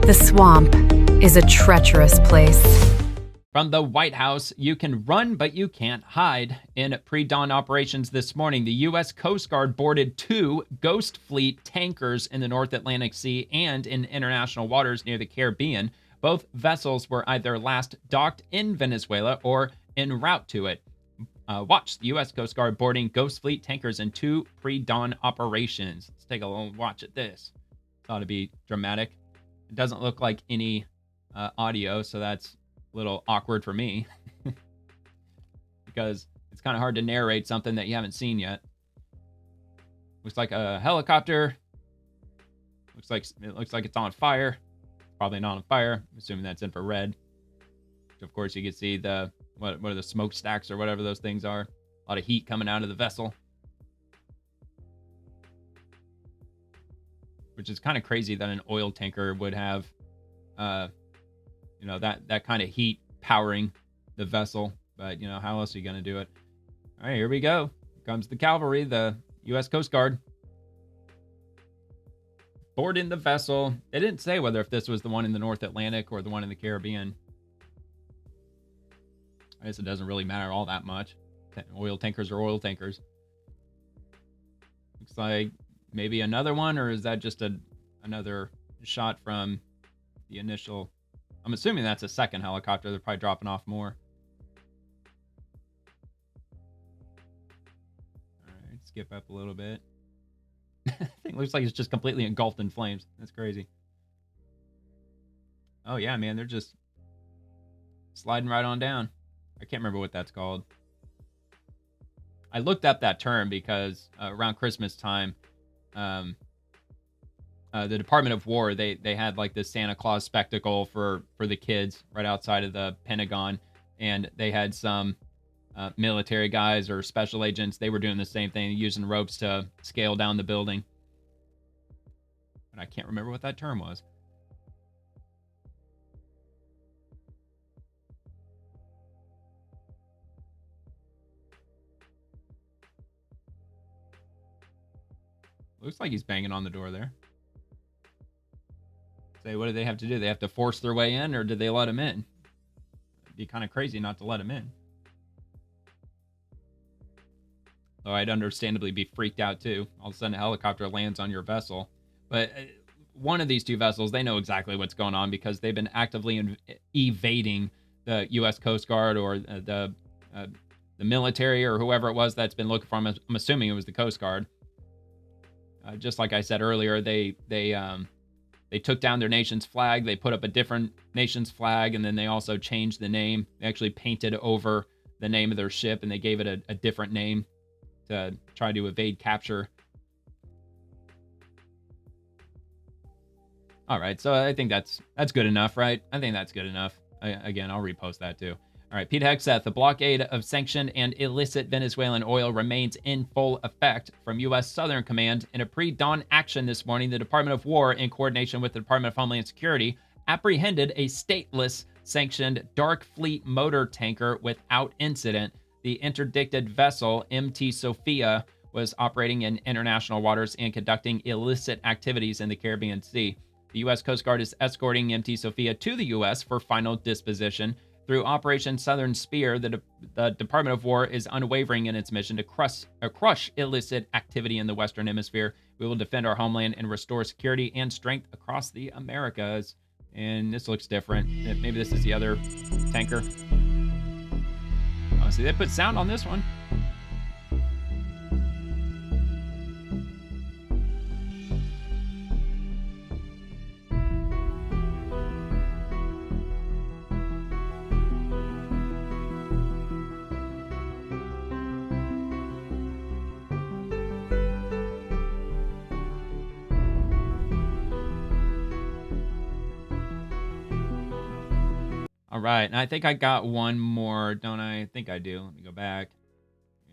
The swamp is a treacherous place. From the White House, you can run, but you can't hide. In pre-dawn operations this morning, the U.S. Coast Guard boarded 2 Ghost Fleet tankers in the North Atlantic Sea and in international waters near the Caribbean. Both vessels were either last docked in Venezuela or en route to it. Watch the U.S. Coast Guard boarding Ghost Fleet tankers in 2 pre-dawn operations. Let's take a little watch at this. Thought it'd be dramatic. It doesn't look like any audio, so that's a little awkward for me because it's kind of hard to narrate something that you haven't seen yet. Looks like a helicopter. It looks like it's on fire. Probably not on fire. I'm assuming that's infrared. Which of course you can see the what are the smokestacks or whatever those things are. A lot of heat coming out of the vessel. Which is kind of crazy that an oil tanker would have that kind of heat powering the vessel. But, how else are you going to do it? All right, here we go. Here comes the cavalry, the U.S. Coast Guard. Boarding the vessel. They didn't say whether if this was the one in the North Atlantic or the one in the Caribbean. I guess it doesn't really matter all that much. Oil tankers are oil tankers. Looks like maybe another one, or is that just another shot from the initial? I'm assuming that's a second helicopter. They're probably dropping off more. All right, skip up a little bit. It looks like it's just completely engulfed in flames. That's crazy. Oh yeah, man, they're just sliding right on down. I can't remember what that's called. I looked up that term because around Christmas time, the Department of War, they had like this Santa Claus spectacle for the kids right outside of the Pentagon, and they had some military guys or special agents. They were doing the same thing, using ropes to scale down the building. But I can't remember what that term was. Looks like he's banging on the door there. Say, what do they have to do? They have to force their way in, or did they let him in? It'd be kind of crazy not to let him in. Though I'd understandably be freaked out too. All of a sudden a helicopter lands on your vessel. But one of these 2 vessels, they know exactly what's going on because they've been actively evading the U.S. Coast Guard or the military or whoever it was that's been looking for them. I'm assuming it was the Coast Guard. Just like I said earlier, they took down their nation's flag. They put up a different nation's flag, and then they also changed the name. They actually painted over the name of their ship, and they gave it a different name to try to evade capture. All right, so I think that's good enough, right? I think that's good enough. Again, I'll repost that too. All right, Pete Hegseth, the blockade of sanctioned and illicit Venezuelan oil remains in full effect. From U.S. Southern Command, in a pre-dawn action this morning, the Department of War, in coordination with the Department of Homeland Security, apprehended a stateless, sanctioned Dark Fleet motor tanker without incident. The interdicted vessel, MT Sophia, was operating in international waters and conducting illicit activities in the Caribbean Sea. The U.S. Coast Guard is escorting MT Sophia to the U.S. for final disposition. Through Operation Southern Spear, the Department of War is unwavering in its mission to crush illicit activity in the Western Hemisphere. We will defend our homeland and restore security and strength across the Americas. And this looks different. Maybe this is the other tanker. Oh, see, they put sound on this one. All right, and I think I got one more, don't I? I think I do. Let me go back.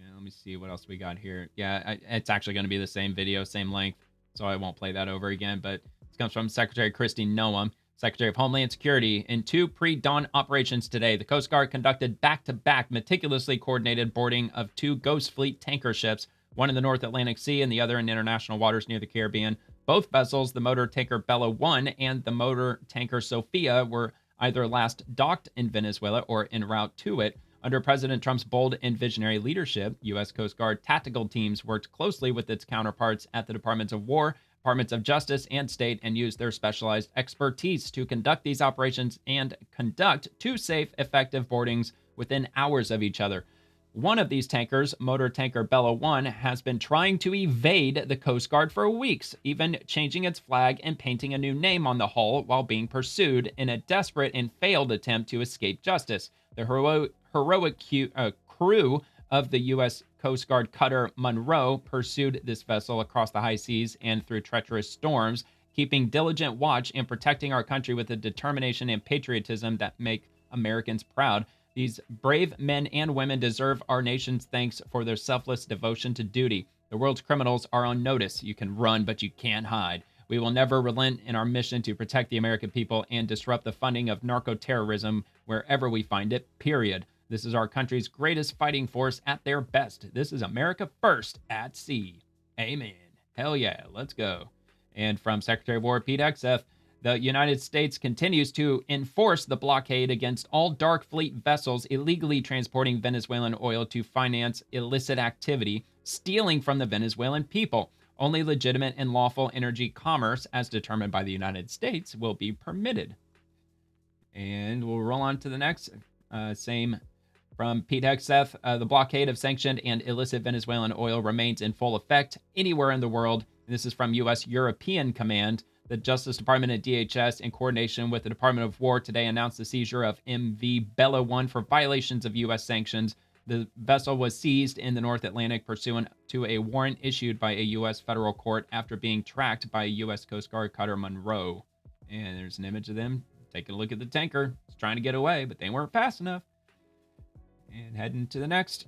Yeah, let me see what else we got here. Yeah, it's actually going to be the same video, same length, so I won't play that over again. But this comes from Secretary Kristi Noem, Secretary of Homeland Security. In 2 pre-dawn operations today, the Coast Guard conducted back-to-back meticulously coordinated boarding of 2 Ghost Fleet tanker ships, one in the North Atlantic Sea and the other in international waters near the Caribbean. Both vessels, the motor tanker Bella 1 and the motor tanker Sophia, were either last docked in Venezuela or en route to it. Under President Trump's bold and visionary leadership, U.S. Coast Guard tactical teams worked closely with its counterparts at the Departments of War, Departments of Justice, and State, and used their specialized expertise to conduct these operations and conduct 2 safe, effective boardings within hours of each other. One of these tankers, motor tanker Bella 1, has been trying to evade the Coast Guard for weeks, even changing its flag and painting a new name on the hull while being pursued in a desperate and failed attempt to escape justice. The heroic crew of the U.S. Coast Guard cutter Monroe pursued this vessel across the high seas and through treacherous storms, keeping diligent watch and protecting our country with a determination and patriotism that make Americans proud. These brave men and women deserve our nation's thanks for their selfless devotion to duty. The world's criminals are on notice. You can run, but you can't hide. We will never relent in our mission to protect the American people and disrupt the funding of narco-terrorism wherever we find it, period. This is our country's greatest fighting force at their best. This is America first at sea. Amen. Hell yeah, let's go. And from Secretary of War Pete Hegseth, the United States continues to enforce the blockade against all dark fleet vessels illegally transporting Venezuelan oil to finance illicit activity, stealing from the Venezuelan people. Only legitimate and lawful energy commerce, as determined by the United States, will be permitted. And we'll roll on to the next. Same from Pete Hegseth. The blockade of sanctioned and illicit Venezuelan oil remains in full effect anywhere in the world. This is from U.S. European Command. The Justice Department and DHS, in coordination with the Department of War, today announced the seizure of MV Bella 1 for violations of U.S. sanctions. The vessel was seized in the North Atlantic pursuant to a warrant issued by a U.S. federal court after being tracked by a U.S. Coast Guard cutter Monroe. And there's an image of them taking a look at the tanker. It's trying to get away, but they weren't fast enough. And heading to the next.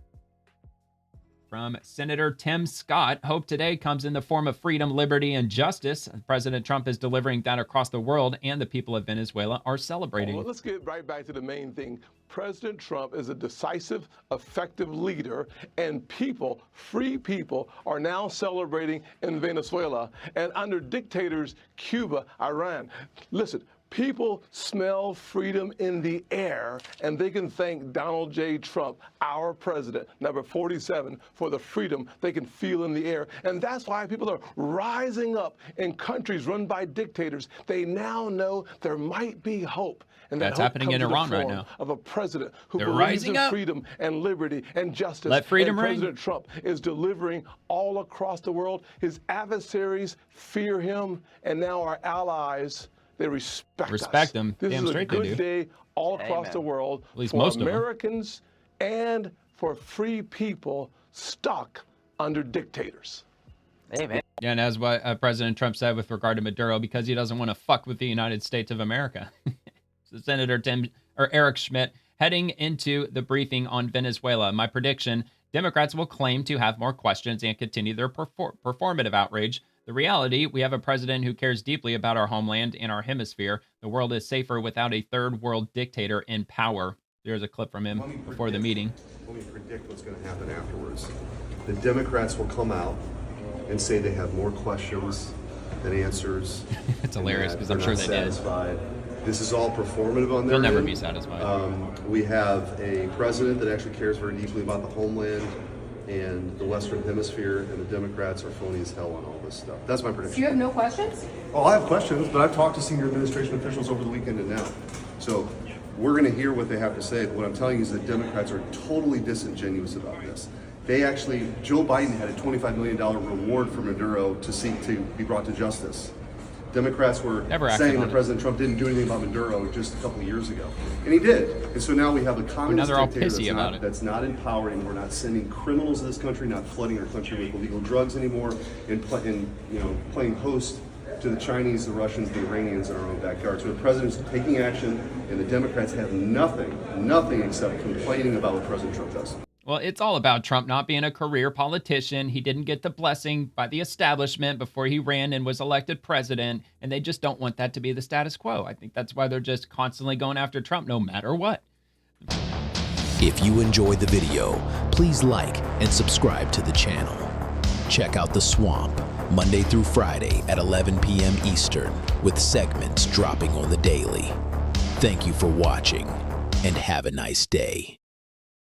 From Senator Tim Scott, hope today comes in the form of freedom, liberty, and justice. President Trump is delivering that across the world, and the people of Venezuela are celebrating. Well, let's get right back to the main thing. President Trump is a decisive, effective leader, and people, free people, are now celebrating in Venezuela and under dictators, Cuba, Iran. Listen, people smell freedom in the air, and they can thank Donald J. Trump, our president, number 47, for the freedom they can feel in the air. And that's why people are rising up in countries run by dictators. They now know there might be hope. And that's happening in Iran right now. Of a president who They're believes rising in up. freedom and liberty and justice. Let freedom and ring. President Trump is delivering all across the world. His adversaries fear him, and now our allies, they respect us. Them. This Damn is a straight they good do. day all across the world At least for most of them. Americans and for free people stuck under dictators. Amen. Yeah, and as what President Trump said with regard to Maduro, because he doesn't want to fuck with the United States of America. So Senator Eric Schmidt heading into the briefing on Venezuela. My prediction, Democrats will claim to have more questions and continue their performative outrage. The reality, we have a president who cares deeply about our homeland and our hemisphere. The world is safer without a third world dictator in power. There's a clip from him before the meeting. Let me predict what's going to happen afterwards. The Democrats will come out and say they have more questions than answers. It's hilarious because I'm sure they satisfied. This is all performative on their They'll never end. be satisfied. We have a president that actually cares very deeply about the homeland and the Western Hemisphere, and the Democrats are phony as hell on all this stuff. That's my prediction. So you have no questions? Oh, I have questions, but I've talked to senior administration officials over the weekend and now. So we're going to hear what they have to say. But what I'm telling you is that Democrats are totally disingenuous about this. They actually, Joe Biden had a $25 million reward for Maduro to seek to be brought to justice. Democrats were saying that President Trump didn't do anything about Maduro just a couple of years ago. And he did. And so now we have a communist dictator that's not empowering. We're not sending criminals to this country, not flooding our country with illegal drugs anymore, and playing host to the Chinese, the Russians, the Iranians in our own backyard. So the president's taking action, and the Democrats have nothing except complaining about what President Trump does. Well, it's all about Trump not being a career politician. He didn't get the blessing by the establishment before he ran and was elected president, and they just don't want that to be the status quo. I think that's why they're just constantly going after Trump no matter what. If you enjoyed the video, please like and subscribe to the channel. Check out The Swamp Monday through Friday at 11 p.m. Eastern, with segments dropping on the daily. Thank you for watching, and have a nice day.